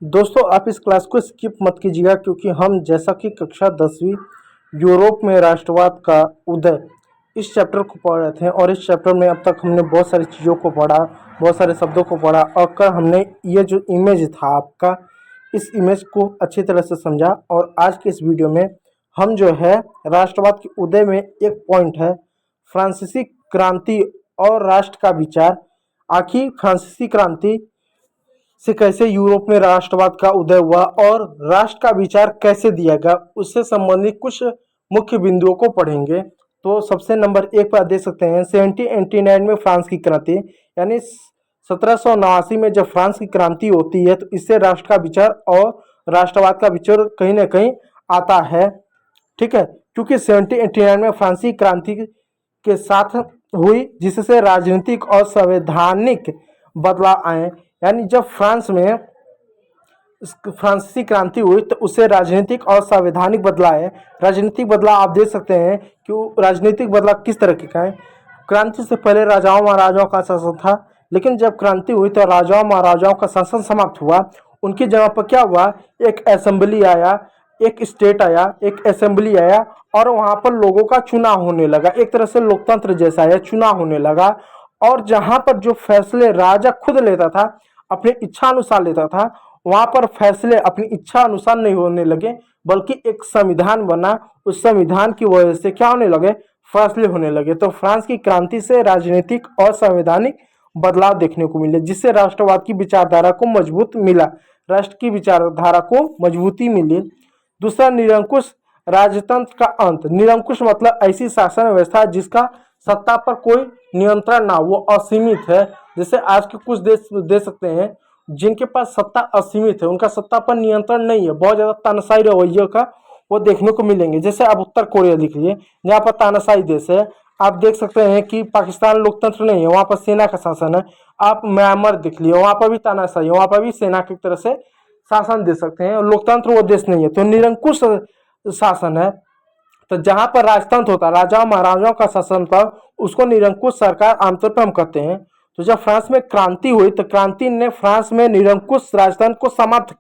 दोस्तों आप इस क्लास को स्किप मत कीजिएगा क्योंकि हम जैसा कि कक्षा 10वीं यूरोप में राष्ट्रवाद का उदय इस चैप्टर को पढ़ रहे थे और इस चैप्टर में अब तक हमने बहुत सारी चीज़ों को पढ़ा, बहुत सारे शब्दों को पढ़ा और कल हमने ये जो इमेज था आपका, इस इमेज को अच्छी तरह से समझा। और आज के इस वीडियो में हम जो है राष्ट्रवाद के उदय में एक पॉइंट है फ्रांसीसी क्रांति और राष्ट्र का विचार। आखिर फ्रांसीसी क्रांति से कैसे यूरोप में राष्ट्रवाद का उदय हुआ और राष्ट्र का विचार कैसे दिया गया, उससे संबंधित कुछ मुख्य बिंदुओं को पढ़ेंगे। तो सबसे नंबर 1 पर देख सकते हैं 1789 में फ्रांस की क्रांति, यानी 1789 में जब फ्रांस की क्रांति होती है तो इससे राष्ट्र का विचार और राष्ट्रवाद का विचार कहीं ना कहीं आता है। ठीक है, क्योंकि 1789 में फ्रांसीसी क्रांति के साथ हुई जिससे राजनीतिक और संवैधानिक बदलाव आए। यानी जब फ्रांस में फ्रांसीसी क्रांति हुई तो उससे राजनीतिक और संवैधानिक बदलाव है। राजनीतिक बदलाव आप देख सकते हैं कि राजनीतिक बदलाव किस तरह का है। क्रांति से पहले राजाओं महाराजाओं का शासन था, लेकिन जब क्रांति हुई तो राजाओं महाराजाओं का शासन समाप्त हुआ। उनकी जगह पर क्या हुआ, एक असेंबली आया, एक स्टेट आया, एक असेंबली आया और वहां पर लोगों का चुनाव होने लगा। एक तरह से लोकतंत्र जैसा है, चुनाव होने लगा। और जहां पर जो फैसले राजा खुद लेता था, अपनी इच्छा अनुसार लेता था, वहां पर फैसले अपनी इच्छा अनुसार नहीं होने लगे, बल्कि एक संविधान बना। उस संविधान की वजह से क्या होने लगे, फैसले होने लगे। तो फ्रांस की क्रांति से राजनीतिक और संवैधानिक बदलाव देखने को मिले, जिससे राष्ट्रवाद की विचारधारा को मजबूत मिला, राष्ट्र की विचारधारा को मजबूती मिली। दूसरा, निरंकुश राजतंत्र का अंत। निरंकुश मतलब ऐसी शासन व्यवस्था जिसका सत्ता पर कोई नियंत्रण ना, वो असीमित है। जैसे आज के कुछ देश दे सकते हैं जिनके पास सत्ता असीमित है, उनका सत्ता पर नियंत्रण नहीं है, बहुत ज्यादा तानाशाही रवैये का वो देखने को मिलेंगे। जैसे आप उत्तर कोरिया देख लीजिए, जहाँ पर तानाशाही देश है। आप देख सकते हैं कि पाकिस्तान लोकतंत्र नहीं है, वहाँ पर सेना का शासन है। आप म्यांमार देख लिए, वहाँ पर भी तानाशाही है, वहाँ पर भी सेना की तरह से शासन दे सकते हैं, लोकतंत्र वो देश नहीं है। तो निरंकुश शासन है। तो जहां पर राजतंत्र होता, राजाओं महाराजाओं का शासन था, उसको निरंकुश सरकार आमतौर पर हम कहते हैं। तो जब फ्रांस में क्रांति हुई तो क्रांति ने फ्रांस में निरंकुश राजतंत्र को समाप्त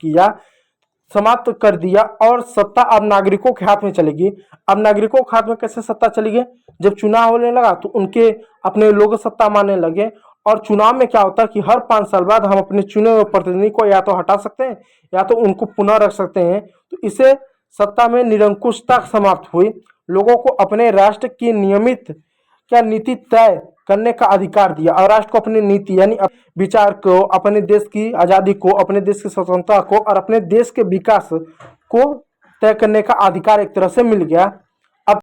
कर दिया और सत्ता अब नागरिकों के हाथ में चलेगी। अब नागरिकों के हाथ में कैसे सत्ता चली गई, जब चुनाव होने लगा तो उनके अपने लोग सत्ता मानने लगे। और चुनाव में क्या होता है कि हर 5 साल बाद हम अपने चुने हुए प्रतिनिधि को या तो हटा सकते हैं या तो उनको पुनः रख सकते हैं। तो इसे सत्ता में निरंकुशता समाप्त हुई। लोगों को अपने राष्ट्र की नियमित क्या नीति तय करने का अधिकार दिया और राष्ट्र को अपनी नीति यानी विचार को, अपने देश की आज़ादी को, अपने देश की स्वतंत्रता को और अपने देश के विकास को तय करने का अधिकार एक तरह से मिल गया।